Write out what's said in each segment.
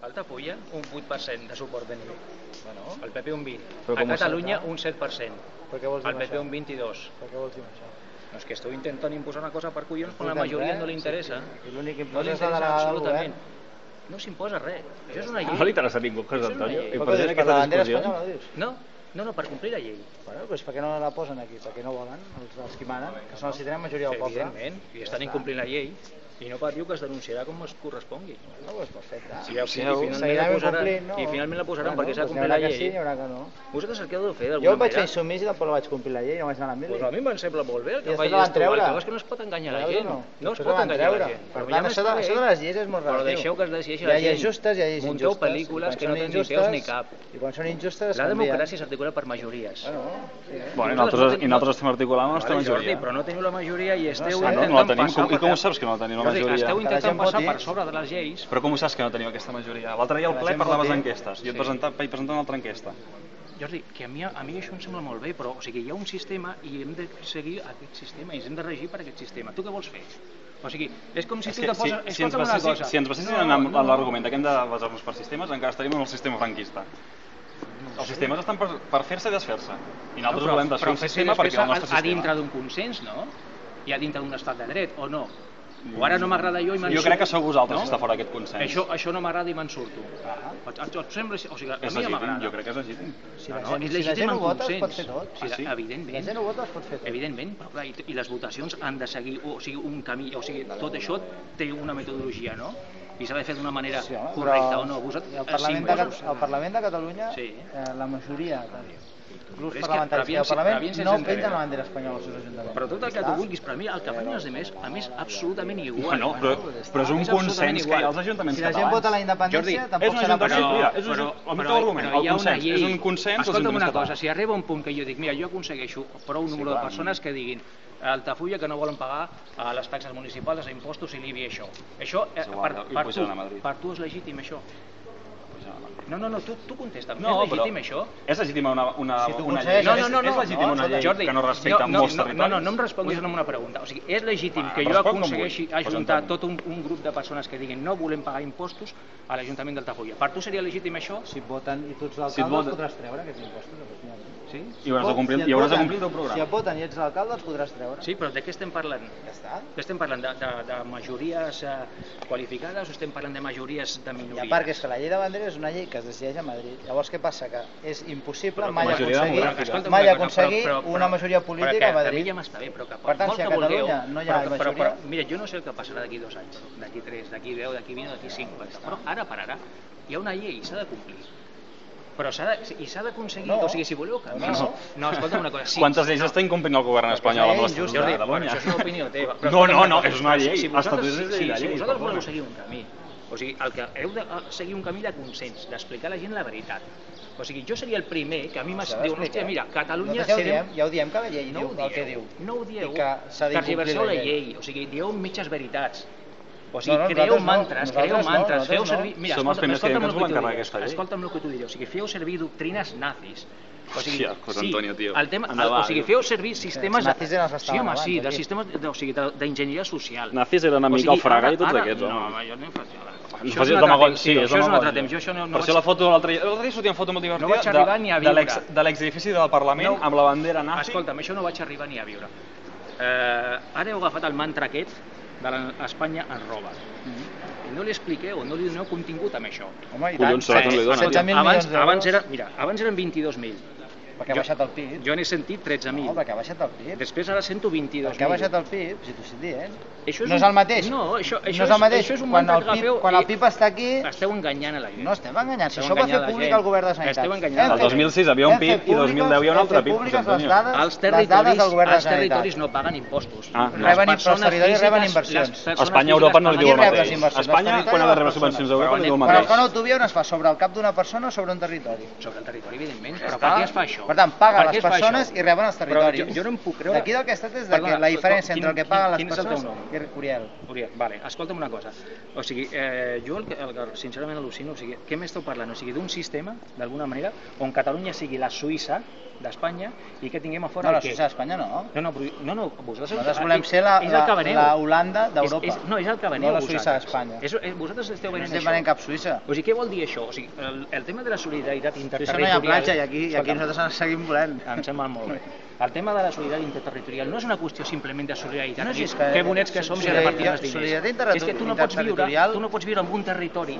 Altafulla, un 8% de suport de nivell. El PP un 20%. Però A com ho Catalunya sap, un 7%. Per què vols dir El PP això? un 22%. Per què vols dir això? No, és que esteu intentant imposar una cosa per collons quan la majoria no li interessa. I l'únic que No imposa li és la interessa delegada del absolutament. govern. No s'imposa res. Això és una No li llei. interessa a ningú, José Antonio. I Per per què gent dius? Per la aquesta bandera discussió... espanyola, dius? No, per complir la llei. Bueno, doncs per què no la posen aquí? Perquè no volen, els que manen, que són els que tenen majoria del poble. Evidentment, i estan incomplint la llei. I no diu que es denunciarà com es correspongui. No, doncs perfecte. Si veu que Seguirem finalment la posaran perquè s'ha de complir la llei. Sí, hi haurà que no. Vosaltres el que heu de fer Jo d'alguna em vaig fer manera... insubmís i tampoc la vaig complir la llei, no vaig anar a la mili. Pues a mi em sembla molt bé el I que després facis la van tu. El treure. que passa és que no es pot enganyar la gent. No es pot enganyar la gent. Per tant, això de les lleis és molt relatiu. Però deixeu que es decideixi Hi la ha gent. lleis justes, hi ha lleis injustes. Munteu pel·lícules que no tenen ni peus ni cap. I quan són injustes es La canvien. democràcia s'articula per majories. Bueno, i nosaltres estem articulant la nostra majoria. Però no teniu la majoria i esteu No la intentant tenim. passar... I com ho saps que no la tenim la majoria? Esteu intentant passar per sobre de les lleis. Però com ho saps que no tenim aquesta majoria? L'altre dia al ple parlaves d'enquestes. Jo et vaig presentar una altra enquesta. Jordi, que a mi això em sembla molt bé, però hi ha un sistema i hem de seguir aquest sistema i ens hem de regir per aquest sistema. Tu què vols fer? O sigui, és com si tu te poses... Si ens baséssim en l'argument que hem de basar-nos per sistemes, encara estaríem en el sistema franquista. Els sistemes estan per fer-se i desfer-se. I nosaltres volem desfer un sistema perquè el nostre sistema... A dintre d'un consens, no? I a dintre d'un estat de dret, o no? O ara no m'agrada jo i me'n surto. Jo crec que sou vosaltres si està fora aquest consens. Això no m'agrada i me'n surto. Et sembla... O sigui, a mi ja m'agrada. Jo crec que és legítim. Si la gent ho vota es pot fer tot. Evidentment. Si la gent ho vota es pot fer tot. Evidentment, però clar, i les votacions han de seguir un camí, o sigui, tot això té una metodologia, no? I s'ha de fer d'una manera correcta o no. El Parlament de Catalunya, la majoria dels grups parlamentaris i el Parlament no pengen la bandera espanyola als seus ajuntaments. Però tot el que tu vulguis, però a mi el que fan els altres, a més, absolutament igual. No, però és un consens que hi ha als ajuntaments catalans. Si la gent vota la independència, tampoc serà per això. El meu argument, el consens, és un consens als Escolta'm una ajuntaments cosa, si arriba un punt que jo dic, mira, jo aconsegueixo prou número de persones que diguin a Altafulla que no volen pagar les taxes municipals, els impostos i l'IBI, això per tu és legítim, això? No, tu contesta'm, és legítim això? És legítim una llei? És legítim una llei que no respecta molts territoris? No em responguis amb una pregunta. O sigui, és legítim que jo aconsegueixi ajuntar tot un grup de persones que diguin no volem pagar impostos a l'Ajuntament d'Altafulla. Per tu seria legítim això? Si et voten i tu ets l'alcalde els podràs treure aquests impostos. I hauràs de complir el teu programa. Si et voten i ets l'alcalde els podràs treure. Sí, però de què estem parlant? Ja està. Estem parlant de majories qualificades o estem parlant de majories de minories? Ja, perquè és que la llei de bandera és una llei que es decideix a Madrid. Llavors què passa? Que és impossible mai aconseguir una majoria política a Madrid. A mi ja m'està bé, però que per tant, si a Catalunya no hi ha majoria... Mira, jo no sé el que passarà d'aquí 2 anys, d'aquí 3, d'aquí 10, d'aquí 20, d'aquí 50, però ara per ara hi ha una llei i s'ha de complir. Però s'ha d'aconseguir, o sigui, si voleu canviar... No, escolta'm una cosa... Quantes lleis està incomplint el govern espanyol amb l'Estatut de Catalunya? Això és una opinió teva. No, és una llei. Si vosaltres voleu seguir un camí, o sigui, el que heu de seguir un camí de consens, d'explicar a la gent la veritat. O sigui, jo seria el primer que a mi diu, hòstia, mira, Catalunya... Ja ho diem, cada llei diu el que diu. No ho dieu, tergiverseu la llei, o sigui, dieu mitges veritats. O sigui, creeu mantres, feu servir... Mira, escolta'm el que tu diré, o sigui, feu servir doctrines nazis. O sigui, feu servir sistemes... Nazis eren els que estaven abans. Sí, de sistemes d'enginyeria social. Nazis eren amic al Fraga i tots aquests, home. No, jo no he fet... Això és un altre temps. Per això la foto de l'altre dia sortia una foto molt divertida de l'exedifici del Parlament amb la bandera nazi. Escolta'm, això no vaig arribar ni a viure. Ara heu agafat el mantra aquest de l'Espanya ens roba. I no li expliqueu, no li doneu contingut amb això. Home, i tant. Abans eren 22.000. Perquè ha baixat el PIB. Jo n'he sentit 13.000. No, perquè ha baixat el PIB. Després ara sento 22.000. Perquè ha baixat el PIB, si t'ho estic dient. No és el mateix? No, això és un mantra que agafeu... Quan el PIB està aquí... Esteu enganyant a la gent. No estem enganyant, si això va fer públic el govern de Sanitat. Esteu enganyant. El 2006 havia un PIB i 2010 hi havia un altre PIB. Els territoris no paguen impostos. Els territoris reben inversions. Espanya a Europa no li diu el mateix. Espanya, quan ha de rebre subvencions d'Europa, li diu el mateix. Quan el fan autovia on es fa? Sobre el cap d'una persona o sobre un territori? Sobre el territori, evidentment. Però per què es fa això? Per tant, paguen les persones i reben els territoris. Però jo no em puc creure... Aquí del que ha estat és que la diferència entre el que paguen les persones i Uriel. Uriel, vale, escolta'm una cosa. O sigui, jo el que sincerament al·lucino, o sigui, què m'esteu parlant? O sigui, d'un sistema, d'alguna manera, on Catalunya sigui la Suïssa d'Espanya i que tinguem a fora el què? No, la Suïssa d'Espanya no. No, vosaltres volem ser la Holanda d'Europa. No, és el que veneu, no la Suïssa d'Espanya. Vosaltres esteu venent això. No estem venent cap Suïssa. O sigui, què vol dir això? O sigui, el tema de la solidaritat interterritorial... Suïssa no hi ha platja i aquí nosaltres ens seguim volent. Em sembla molt bé. El tema de la solidaritat interterritorial no és una qüestió simplement de solidaritat. Que bonets que som si repartim els diners. És que tu no pots viure en un territori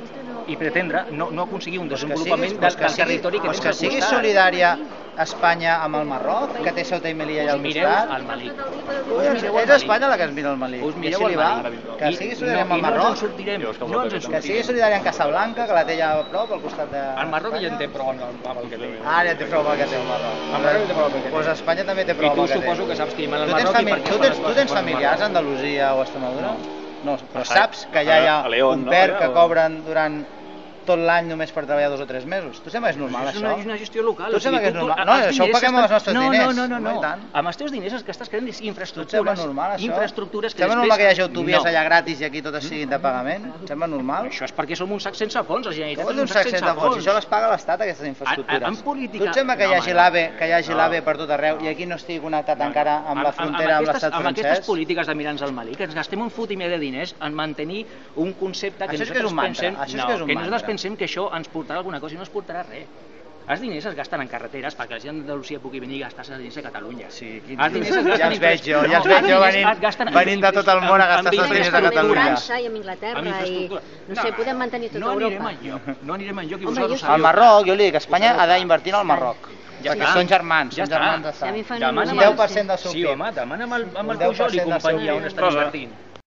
i pretendre no aconseguir un desenvolupament del territori que tens al costat. Que sigui solidària Espanya amb el Marroc, que té Ceuta i Melilla allà al costat. Mireu al Malik. És Espanya la que ens mira al Malik. Mireu al Malik. Que sigui solidària amb el Marroc. Que sigui solidària amb Casablanca, que la té allà a prop, al costat de... El Marroc ja en té prou amb el que té. Ara ja té prou amb el que té el Marroc. El Marroc ja té prou amb el que té. Doncs Espanya també té prou amb el que té. I tu suposo que saps que hi el Marroc i per què són Tu tens familiars a Andalusia o a Extremadura? No, però saps que ja hi ha un PER que cobren durant tot l'any només per treballar 2 o 3 mesos. Tu sembla que és normal, això? És una gestió local. Tu sembla que és normal? No, això ho paguem amb els nostres diners. No. Amb els teus diners el que estàs creant és infraestructures. Tu sembla normal, això? Infraestructures que sembla normal que hi hagi autovies allà gratis i aquí totes siguin de pagament? Sembla normal? Això és perquè som un sac sense fons, la Generalitat és un sac sense fons. Això les paga l'Estat, aquestes infraestructures. Tu et sembla que hi hagi l'AVE per tot arreu i aquí no estigui connectat encara amb la frontera amb l'Estat francès? Amb aquestes polítiques de mirants al Mali, que ens gastem un fotimer de diners en mantenir un concepte que nosaltres pensem que això ens portarà alguna cosa i no es portarà res. Els diners es gasten en carreteres perquè la gent d'Andalusia pugui venir i gastar-se els diners a Catalunya. Sí, ja els veig jo venint de tot el món a gastar-se els diners a Catalunya. Amb França i amb Anglaterra i no sé, podem mantenir tota Europa. No anirem enlloc. Al Marroc, jo li dic, Espanya ha d'invertir en el Marroc. Perquè són germans, són germans d'estat. Un 10% del seu PIB. Sí, home, demana amb el Pujol i companyia on estan invertint.